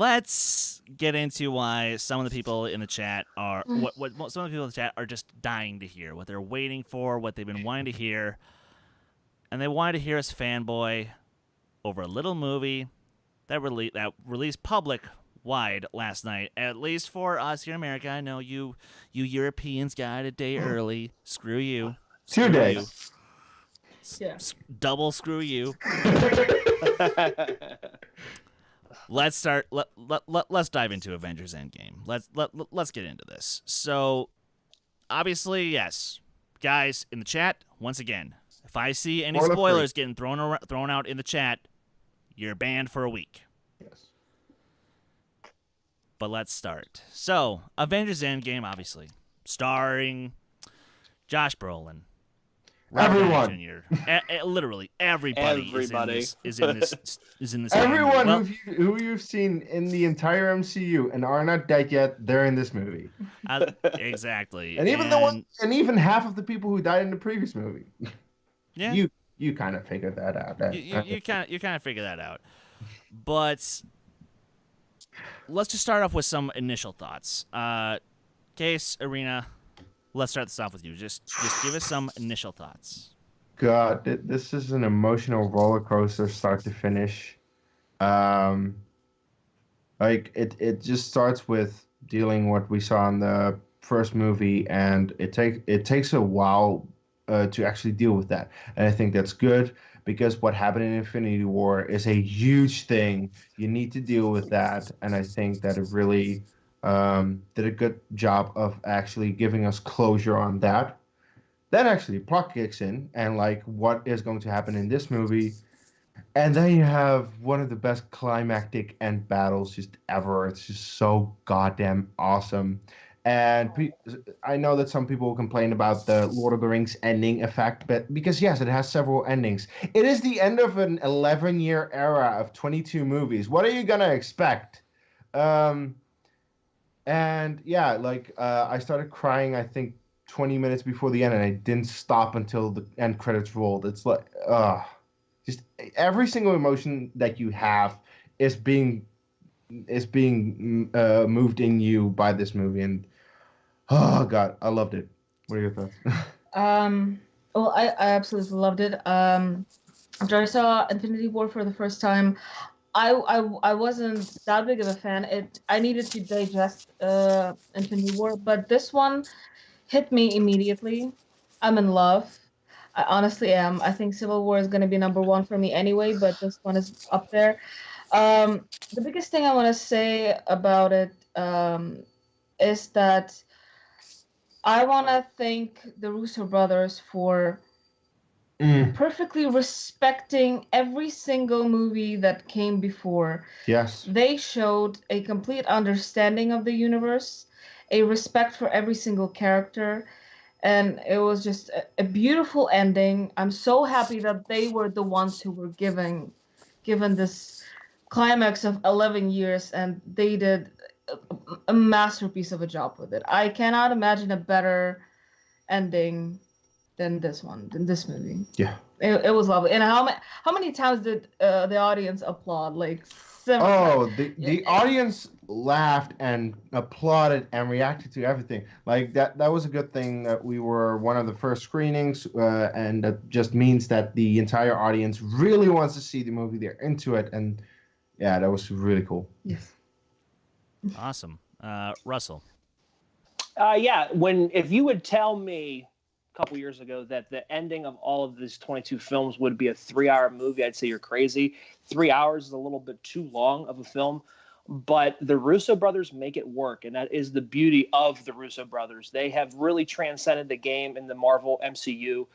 let's get into why some of the people in the chat are what some of the people in the chat are just dying to hear, what they're waiting for, what they've been wanting to hear, and they wanted to hear us fanboy over a little movie that released public wide last night, at least for us here in America. I know you Europeans got it a day early. Screw you. 2 days. Yeah. Double screw you. Let's start. Let's dive into Avengers Endgame. Let's get into this. So, obviously, yes, guys in the chat. Once again, if I see any spoilers getting thrown out in the chat, you're banned for a week. Yes. But let's start. So, Avengers Endgame, obviously, starring Josh Brolin. Everyone, literally everybody. Is in this. Everyone who you've seen in the entire MCU and are not dead yet, they're in this movie. Exactly, and even half of the people who died in the previous movie. Yeah, you kind of figured that out. You kind of figured that out. But let's just start off with some initial thoughts. Case, Arena. Let's start this off with you. Just give us some initial thoughts. God, this is an emotional roller coaster, start to finish. Like it just starts with dealing what we saw in the first movie, and it takes a while to actually deal with that. And I think that's good because what happened in Infinity War is a huge thing. You need to deal with that, and I think that it really did a good job of actually giving us closure on that. Then actually plot kicks in and like what is going to happen in this movie. And then you have one of the best climactic end battles just ever. It's just so goddamn awesome. And I know that some people complain about the Lord of the Rings ending effect, but because yes, it has several endings. It is the end of an 11-year era of 22 movies. What are you gonna expect? And yeah, I started crying, I think, 20 minutes before the end, and I didn't stop until the end credits rolled. It's like, just every single emotion that you have is being moved in you by this movie, and oh God, I loved it. What are your thoughts? Well, I absolutely loved it. After I saw Infinity War for the first time, I wasn't that big of a fan. I needed to digest Infinity War, but this one hit me immediately. I'm in love. I honestly am. I think Civil War is going to be number one for me anyway, but this one is up there. The biggest thing I want to say about it is that I want to thank the Russo brothers for perfectly respecting every single movie that came before. Yes. They showed a complete understanding of the universe, a respect for every single character, and it was just a beautiful ending. I'm so happy that they were the ones who were given this climax of 11 years, and they did a masterpiece of a job with it. I cannot imagine a better ending than this movie. Yeah. It was lovely. And how many times did the audience applaud? Like several times. The audience laughed and applauded and reacted to everything. Like that was a good thing that we were one of the first screenings, and that just means that the entire audience really wants to see the movie. They're into it, and yeah, that was really cool. Yes. Awesome. Russell. Yeah, if you would tell me a couple years ago that the ending of all of these 22 films would be a 3-hour movie, I'd say you're crazy. 3 hours is a little bit too long of a film, but the Russo brothers make it work, and that is the beauty of the Russo brothers. They have really transcended the game in the Marvel MCU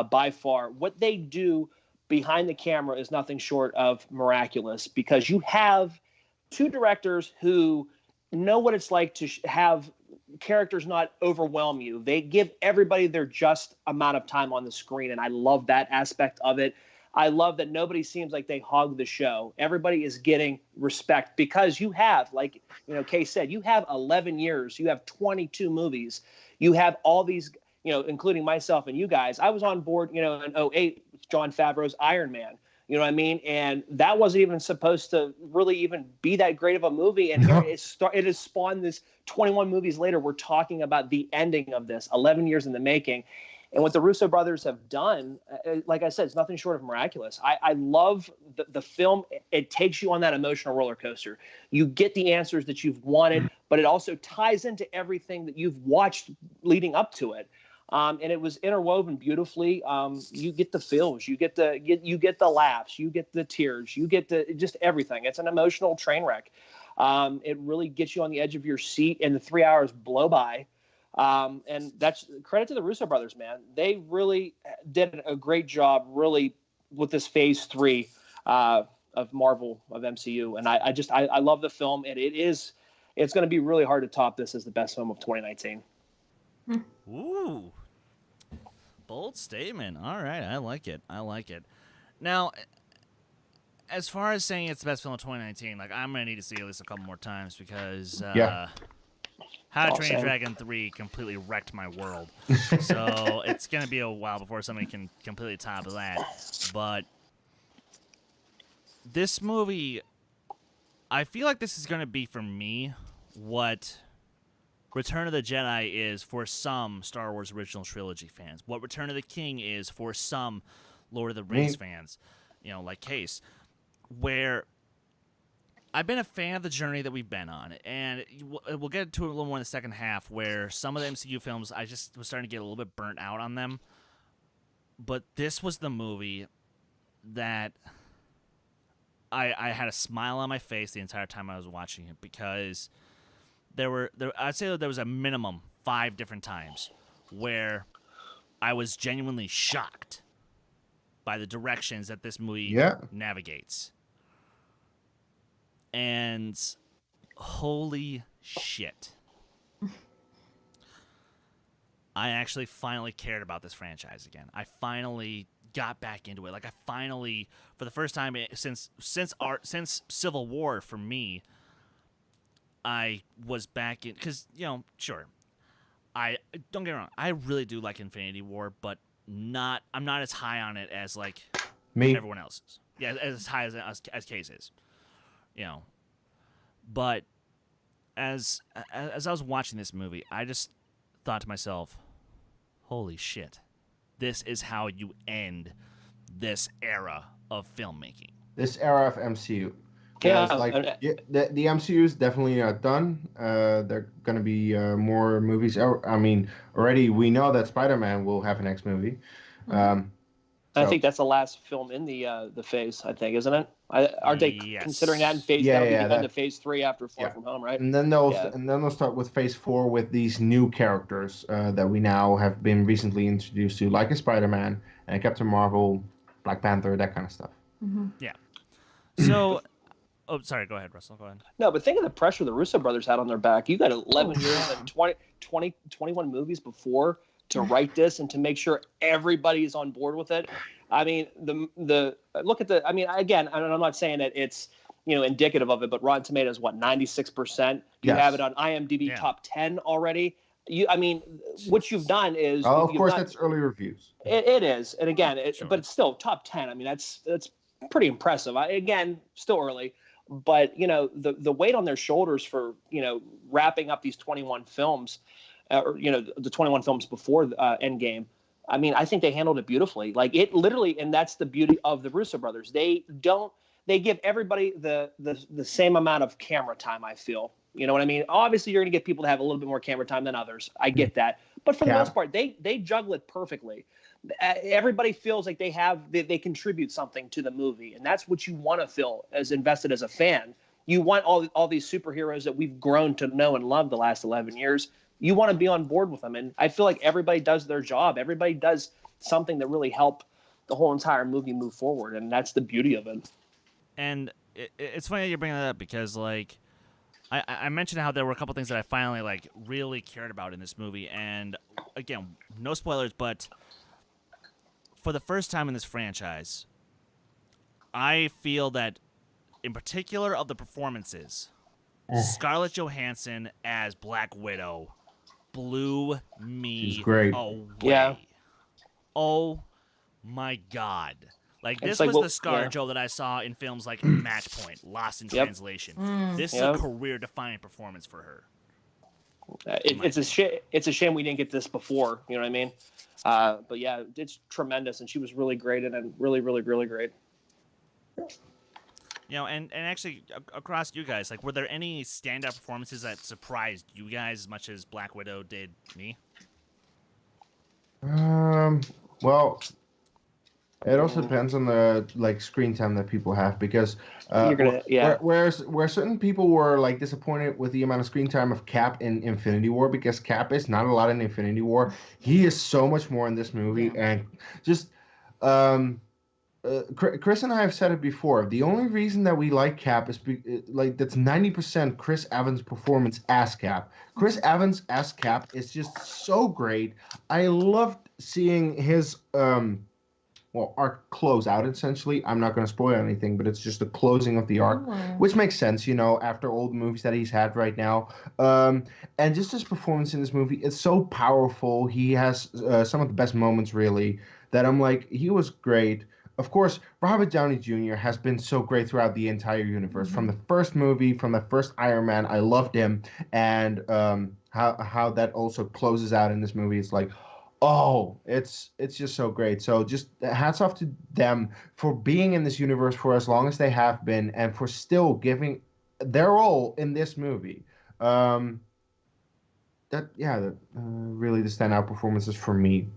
by far. What they do behind the camera is nothing short of miraculous, because you have two directors who know what it's like to have characters not overwhelm you. They give everybody their just amount of time on the screen, and I love that aspect of it. I love that nobody seems like they hog the show. Everybody is getting respect because you have, like, Kay said, you have 11 years, you have 22 movies, you have all these, including myself and you guys. I was on board, in 2008 with Jon Favreau's Iron Man. You know what I mean? And that wasn't even supposed to really even be that great of a movie. And here it has spawned this 21 movies later. We're talking about the ending of this, 11 years in the making. And what the Russo brothers have done, like I said, it's nothing short of miraculous. I love the film. It takes you on that emotional roller coaster. You get the answers that you've wanted, but it also ties into everything that you've watched leading up to it. And it was interwoven beautifully. You get the feels, you get the laughs, you get the tears, you get just everything. It's an emotional train wreck. It really gets you on the edge of your seat, and the 3 hours blow by. And that's credit to the Russo brothers, man. They really did a great job, really, with this phase 3 of Marvel, of MCU. And I love the film, and it's going to be really hard to top this as the best film of 2019. Ooh. Bold statement. All right, I like it. Now, as far as saying it's the best film of 2019, like, I'm gonna need to see it at least a couple more times because How to Train Your Dragon 3 completely wrecked my world. So it's gonna be a while before somebody can completely top that. But this movie, I feel like this is gonna be for me what Return of the Jedi is for some Star Wars original trilogy fans. What Return of the King is for some Lord of the Rings fans, like Case, where I've been a fan of the journey that we've been on, and we'll get to it a little more in the second half, where some of the MCU films, I just was starting to get a little bit burnt out on them. But this was the movie that I had a smile on my face the entire time I was watching it, because I'd say that there was a minimum 5 different times where I was genuinely shocked by the directions that this movie navigates. And holy shit. I actually finally cared about this franchise again. I finally got back into it. Like, I finally, for the first time since Civil War for me, I was back in, because, sure, I don't get me wrong, I really do like Infinity War, but I'm not as high on it as, like, me, everyone else is. Yeah, as high as Case is, But as I was watching this movie, I just thought to myself, holy shit, this is how you end this era of filmmaking. This era of MCU. Yeah, the MCU is definitely not done. There are going to be more movies. I mean, already we know that Spider-Man will have a next movie. I think that's the last film in the phase, I think, isn't it? Are they considering that in phase? That'll be the end of phase 3 after Far From Home, right? And then they'll start with phase 4 with these new characters that we now have been recently introduced to, like a Spider-Man and Captain Marvel, Black Panther, that kind of stuff. Mm-hmm. Yeah. So. Oh, sorry. Go ahead, Russell. Go ahead. No, but think of the pressure the Russo brothers had on their back. You got 11 years and 21 movies before to write this and to make sure everybody's on board with it. I mean, the look at the. I mean, again, I'm not saying that it's indicative of it, but Rotten Tomatoes, what, 96%? You have it on IMDb top 10 already. What you've done is. Oh, of course, that's early reviews. It is, and again, Sure. But it's still top 10. I mean, that's pretty impressive. Again, still early. But, the weight on their shoulders for, wrapping up these 21 films, the 21 films before Endgame, I mean, I think they handled it beautifully. Like, it literally, and that's the beauty of the Russo brothers. They give everybody the same amount of camera time, I feel. You know what I mean? Obviously, you're going to get people that have a little bit more camera time than others. I get that. But for the most part, they juggle it perfectly. Everybody feels like they contribute something to the movie, and that's what you want to feel as invested as a fan. You want all these superheroes that we've grown to know and love the last 11 years. You want to be on board with them, and I feel like everybody does their job. Everybody does something that really help the whole entire movie move forward, and that's the beauty of it. And it's funny that you're bringing that up, because, like, I mentioned how there were a couple things that I finally, like, really cared about in this movie, and again, no spoilers, but for the first time in this franchise, I feel that, in particular of the performances, Scarlett Johansson as Black Widow blew me She's great. away. Yeah. Oh my God. Like, It's this like, was well, the scar, yeah. Joe, that I saw in films like Match Point, Lost in Yep. Translation. Mm. This is Yep. a career-defining performance for her. It's a shame we didn't get this before. You know what I mean? But yeah, it's tremendous, and she was really great, and really, really, really great. You know, and actually, across you guys, like, were there any standout performances that surprised you guys as much as Black Widow did me? Well, it also depends on the screen time that people have, because You're gonna, yeah. where certain people were like disappointed with the amount of screen time of Cap in Infinity War, because Cap is not a lot in Infinity War. He is so much more in this movie, and just Chris and I have said it before. The only reason that we like Cap is that's 90% Chris Evans' performance as Cap. Chris Evans as Cap is just so great. I loved seeing his arc close out, essentially. I'm not going to spoil anything, but it's just the closing of the arc, which makes sense, after all the movies that he's had right now. And just his performance in this movie, it's so powerful. He has some of the best moments, really, that I'm like, he was great. Of course, Robert Downey Jr. has been so great throughout the entire universe. From the first movie, from the first Iron Man, I loved him. And how that also closes out in this movie, it's like, oh, it's just so great. So just hats off to them for being in this universe for as long as they have been, and for still giving their all in this movie. That really the standout performances for me.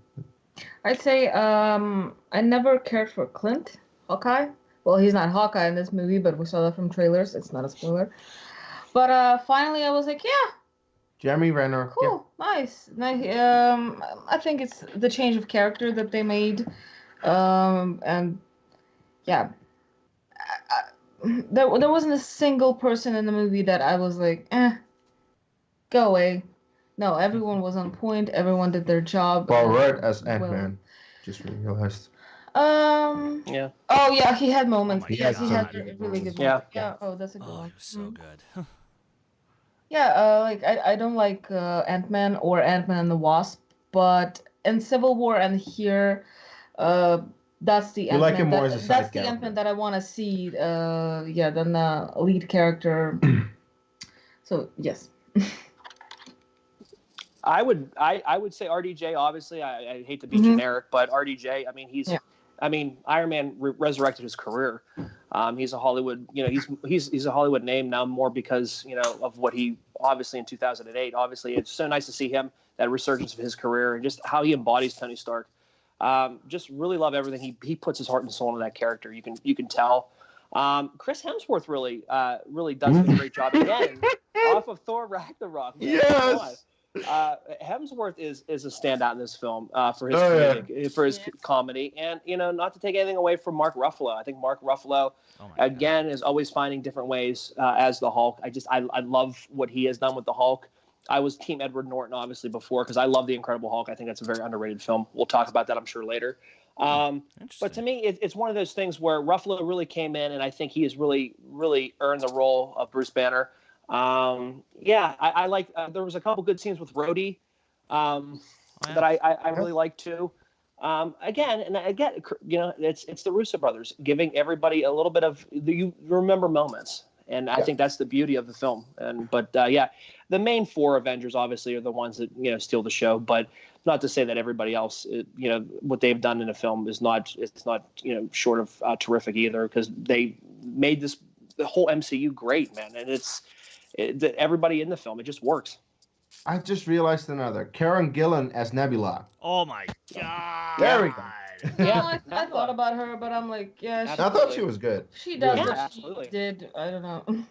I'd say I never cared for Clint, Hawkeye. Well, he's not Hawkeye in this movie, but we saw that from trailers. It's not a spoiler. But finally, I was like, yeah, Jeremy Renner. cool, nice. I think it's the change of character that they made, and yeah, there wasn't a single person in the movie that I was like, go away. No, everyone was on point. Everyone did their job. Paul Rudd as Ant-Man. Just realized. Yeah. Oh yeah, he had moments. Oh my Yes, God. he had a really good Yeah. moments. Yeah. Oh, that's a good Oh, one. he was so good. Yeah. Like I don't like Ant-Man or Ant-Man and the Wasp, but in Civil War and here, that's the You like him more as a side that's the character. Ant-Man that I want to see. Yeah, than the lead character. So yes. I would say RDJ. Obviously, I hate to be generic, but RDJ. I mean, Iron Man resurrected his career. He's a Hollywood, he's a Hollywood name now, more because of what he obviously in 2008. Obviously, it's so nice to see him, that resurgence of his career, and just how he embodies Tony Stark. Just really love everything he puts his heart and soul into that character. You can tell. Chris Hemsworth really does a great job again off of Thor Ragnarok. Man. Yes. Hemsworth is a standout in this film for his comedy, and not to take anything away from Mark Ruffalo. I think Mark Ruffalo again is always finding different ways as the Hulk. I love what he has done with the Hulk. I was Team Edward Norton obviously before, because I love the Incredible Hulk. I think that's a very underrated film. We'll talk about that, I'm sure, later. But to me, it's one of those things where Ruffalo really came in, and I think he has really earned the role of Bruce Banner. I like. There was a couple good scenes with Rhodey that I really liked too. Again, it's the Russo brothers giving everybody a little bit of you remember moments, and I think that's the beauty of the film. But the main four Avengers obviously are the ones that steal the show, but not to say that everybody else, what they've done in a film is not short of terrific either, because they made the whole MCU great, man, and everybody in the film, it just works. I just realized another. Karen Gillan as Nebula. Oh my God. There we go. Yeah, I thought about her, but I'm like, yeah. I thought she was good. She does Yeah, what absolutely. she did. I don't know.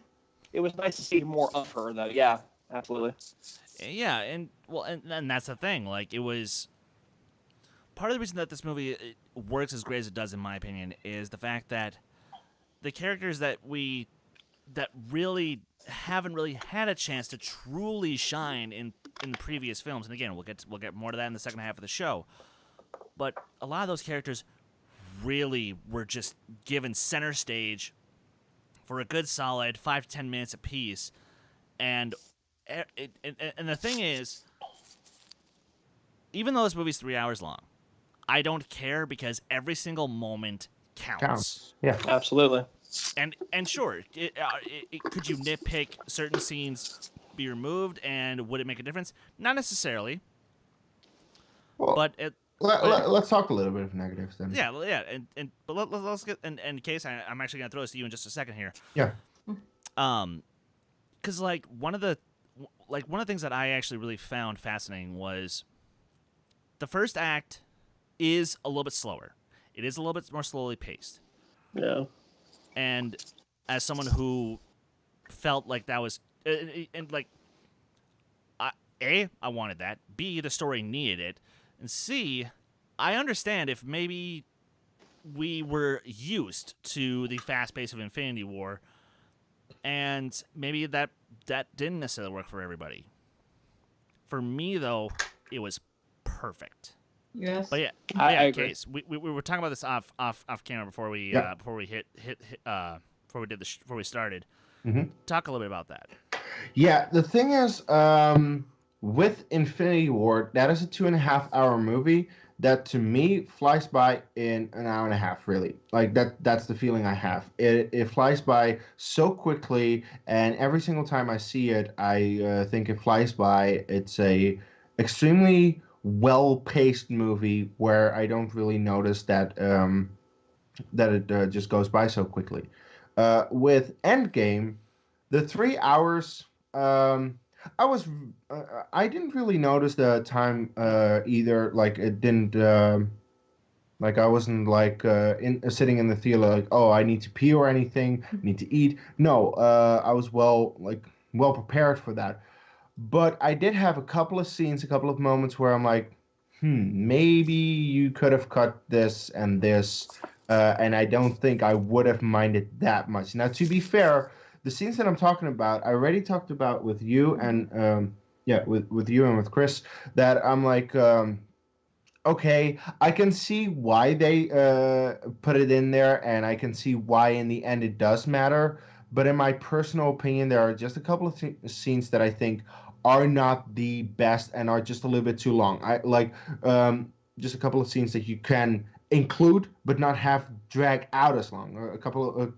It was nice to see more of her, though. Yeah, absolutely. Yeah, and that's the thing. Like, it was part of the reason that this movie works as great as it does, in my opinion, is the fact that the characters that really haven't really had a chance to truly shine in the previous films. And again, we'll get more to that in the second half of the show. But a lot of those characters really were just given center stage for a good solid 5 to 10 minutes apiece. And the thing is, even though this movie's 3 hours long, I don't care, because every single moment counts. Yeah. Absolutely. And sure, could you nitpick certain scenes be removed, and would it make a difference? Not necessarily, Well, but let's talk a little bit of negatives then. yeah, well, yeah, but let's get in case I'm actually gonna throw this to you in just a second here. Yeah. Because like one of the things that I actually really found fascinating was the first act is a little bit slower. It is a little bit more slowly paced. Yeah. And as someone who felt like that was and like I wanted that. B, the story needed it. And C, I understand if maybe we were used to the fast pace of Infinity War, and maybe that didn't necessarily work for everybody. For me, though, it was perfect. Yes. But yeah, I agree. Case, we were talking about this off camera before we before we started. Mm-hmm. Talk a little bit about that. Yeah, the thing is, with Infinity War, that is a 2.5 hour movie that to me flies by in an hour and a half, really. Like that's the feeling I have. It flies by so quickly, and every single time I see it, I think it flies by. It's a extremely well-paced movie where I don't really notice that it just goes by so quickly. With Endgame, the 3 hours, I didn't really notice the time either. Like it didn't, like I wasn't like sitting in the theater like, oh, I need to pee or anything, need to eat. No, I was well prepared for that. But I did have a couple of moments where I'm like, maybe you could have cut this and this, and I don't think I would have minded that much. Now, to be fair, the scenes that I'm talking about, I already talked about with you and with you and with Chris, that I'm like, okay, I can see why they put it in there, and I can see why in the end it does matter. But in my personal opinion, there are just a couple of scenes that I think are not the best and are just a little bit too long. I like just a couple of scenes that you can include but not have drag out as long. A couple of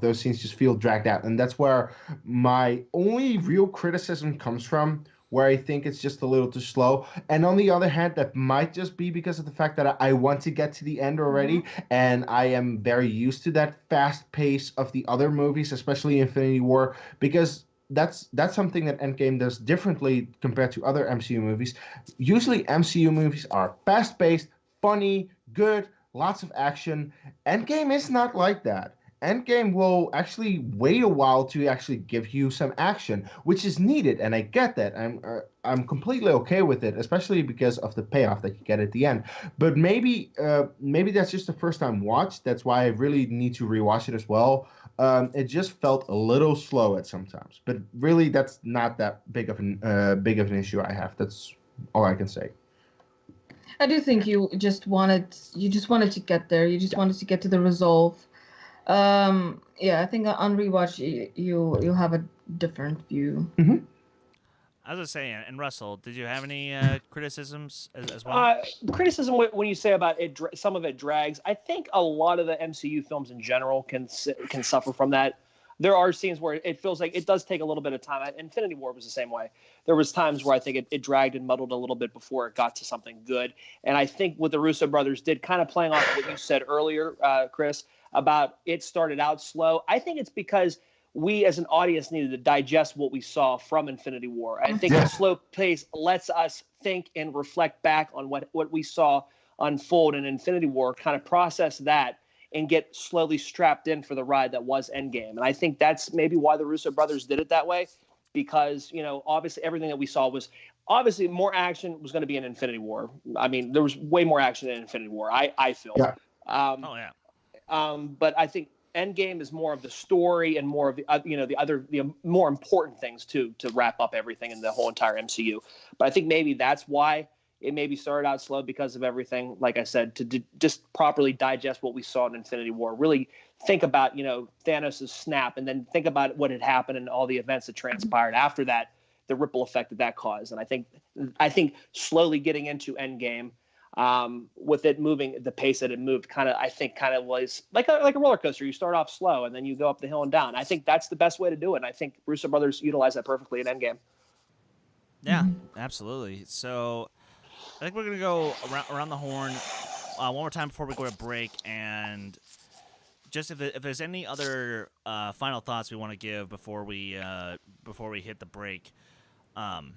those scenes just feel dragged out, and that's where my only real criticism comes from, where I think it's just a little too slow. And on the other hand, that might just be because of the fact that I want to get to the end already, and I am very used to that fast pace of the other movies, especially Infinity War, because that's something that Endgame does differently compared to other MCU movies. Usually MCU movies are fast-paced, funny, good, lots of action. Endgame is not like that. Endgame will actually wait a while to actually give you some action, which is needed, and I get that. I'm completely okay with it, especially because of the payoff that you get at the end. But maybe that's just the first time watch. That's why I really need to rewatch it as well. It just felt a little slow at sometimes, but really that's not that big of an issue I have. That's all I can say. I do think you just wanted to get there. You just wanted to get to the resolve. Yeah, I think on rewatch you'll have a different view. Mm-hmm. I was gonna say, and Russell, did you have any criticisms as well? Criticism when you say about it, some of it drags. I think a lot of the MCU films in general can suffer from that. There are scenes where it feels like it does take a little bit of time. Infinity War was the same way. There was times where I think it dragged and muddled a little bit before it got to something good. And I think what the Russo brothers did, kind of playing off what you said earlier, Chris, about it started out slow. I think it's because we as an audience needed to digest what we saw from Infinity War. I think the slow pace lets us think and reflect back on what we saw unfold in Infinity War, kind of process that and get slowly strapped in for the ride that was Endgame. And I think that's maybe why the Russo brothers did it that way, because, obviously everything that we saw was obviously more action was going to be in Infinity War. I mean, there was way more action in Infinity War, I feel. Yeah. But I think Endgame is more of the story and more of the more important things to wrap up everything in the whole entire MCU. But I think maybe that's why it maybe started out slow, because of everything, like I said, to just properly digest what we saw in Infinity War. Really think about, Thanos' snap, and then think about what had happened and all the events that transpired after that, the ripple effect that caused. And I think slowly getting into Endgame, with it moving the pace that it moved, I think was like a roller coaster. You start off slow and then you go up the hill and down. I think that's the best way to do it. And I think Russo brothers utilized that perfectly in Endgame. Yeah, absolutely. So I think we're gonna go around the horn one more time before we go to break, and just if there's any other final thoughts we want to give before we hit the break. You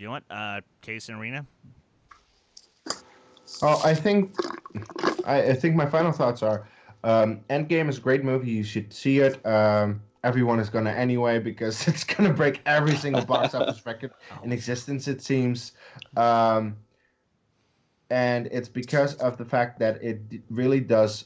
know what, Case and Arena? Oh, I think my final thoughts are, Endgame is a great movie. You should see it. Everyone is gonna anyway because it's gonna break every single box office record in existence, it seems. And it's because of the fact that it really does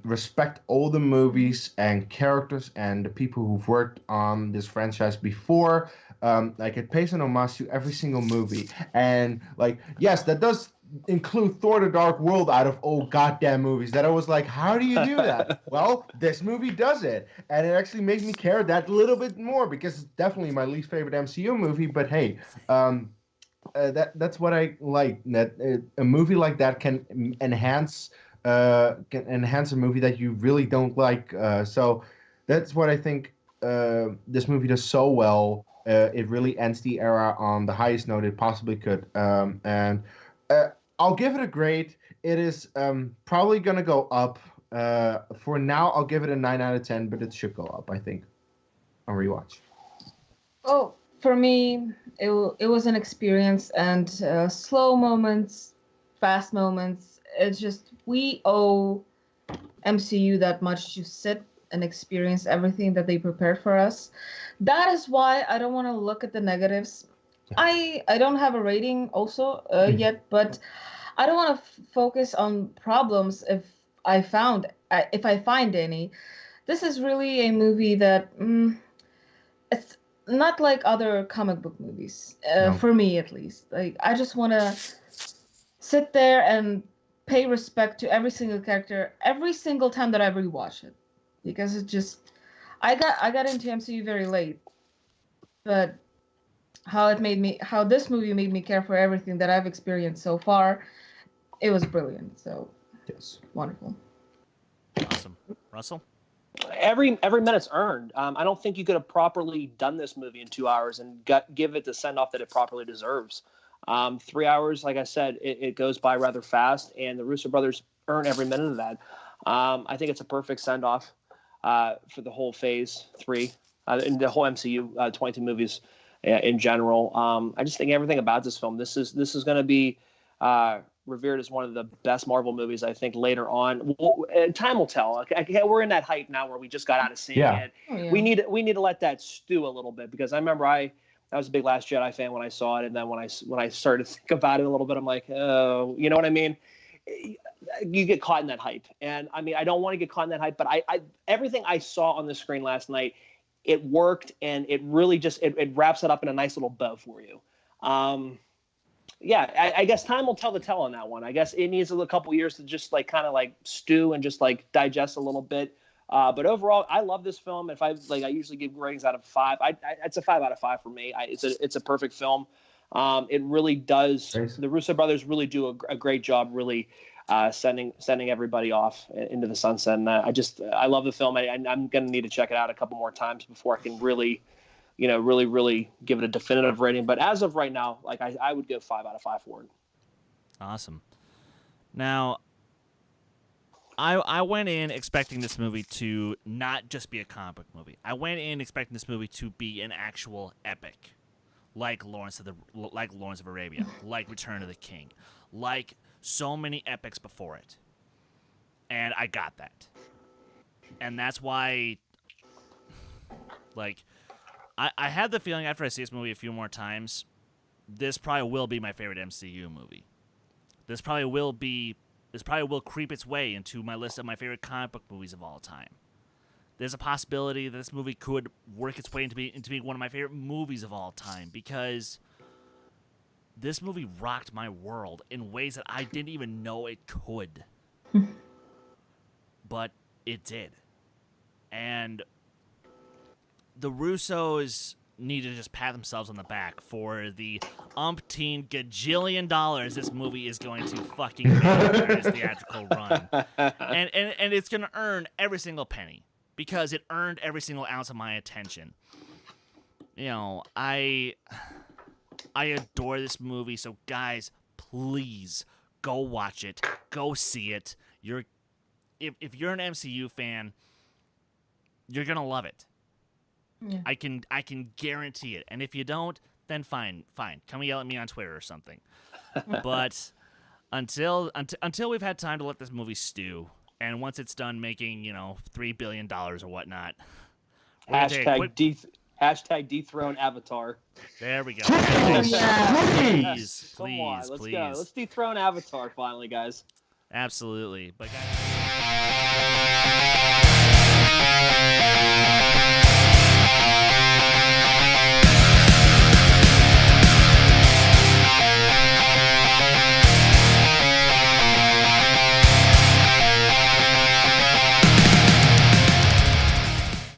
respect all the movies and characters and the people who've worked on this franchise before. Like, it pays an homage to every single movie, and like, yes, that does include Thor: The Dark World out of all goddamn movies. That I was like, how do you do that? Well, this movie does it, and it actually makes me care that little bit more because it's definitely my least favorite MCU movie. But hey, that's what I like. That a movie like that can enhance a movie that you really don't like. So that's what I think this movie does so well. It really ends the era on the highest note it possibly could. And I'll give it a grade. It is probably gonna go up. For now, I'll give it a 9 out of 10, but it should go up, I think, on rewatch. Oh, for me, it was an experience, and slow moments, fast moments. It's just we owe MCU that much to sit and experience everything that they prepared for us. That is why I don't want to look at the negatives. I don't have a rating also yet, but I don't want to focus on problems if I find any. This is really a movie that it's not like other comic book movies, No. for me at least. Like, I just want to sit there and pay respect to every single character every single time that I rewatch it, because it just I got into MCU very late, but how this movie made me care for everything that I've experienced so far, it was brilliant. So Yes. wonderful. Awesome. Russell? Every minute's earned. I don't think you could have properly done this movie in 2 hours and give it the send off that it properly deserves. 3 hours, like I said, it goes by rather fast, and the Russo brothers earn every minute of that. I think it's a perfect send off for the whole Phase 3 and the whole MCU 22 movies in general. I just think everything about this film. This is going to be revered as one of the best Marvel movies, I think, later on. Time will tell. Okay, we're in that hype now where we just got out of seeing it. Oh, yeah. We need to let that stew a little bit, because I remember I was a big Last Jedi fan when I saw it, and then when I started to think about it a little bit, I'm like, oh, you know what I mean? You get caught in that hype, and I mean, I don't want to get caught in that hype, but I everything I saw on the screen last night, it worked, and it really just it wraps it up in a nice little bow for you. Yeah, I guess time will tell the tale on that one. I guess it needs a couple years to just like kind of like stew and just like digest a little bit. But overall, I love this film. If I usually give ratings out of 5. It's a 5 out of 5 for me. It's a perfect film. It really does. Thanks. The Russo brothers really do a great job, really sending everybody off into the sunset. And I love the film. I'm gonna need to check it out a couple more times before I can really give it a definitive rating. But as of right now, like I would go 5 out of 5 for it. Awesome. Now, I went in expecting this movie to not just be a comic book movie. I went in expecting this movie to be an actual epic, like Lawrence of Arabia, like Return of the King, like so many epics before it. And I got that. And that's why, like, I had the feeling after I see this movie a few more times, this probably will be my favorite MCU movie. This probably will creep its way into my list of my favorite comic book movies of all time. There's a possibility that this movie could work its way into being one of my favorite movies of all time, because this movie rocked my world in ways that I didn't even know it could. But it did. And the Russos need to just pat themselves on the back for the umpteen gajillion dollars this movie is going to fucking make during its theatrical run. And it's going to earn every single penny because it earned every single ounce of my attention. You know, I adore this movie, so guys, please go watch it. Go see it. If you're an MCU fan, you're going to love it. Yeah. I can guarantee it. And if you don't, then fine. Come yell at me on Twitter or something. But until we've had time to let this movie stew, and once it's done making, $3 billion or whatnot, Hashtag dethrone Avatar. there we go. Yeah. Please, Come on, let's please. go. Let's dethrone Avatar finally, guys. Absolutely. But guys,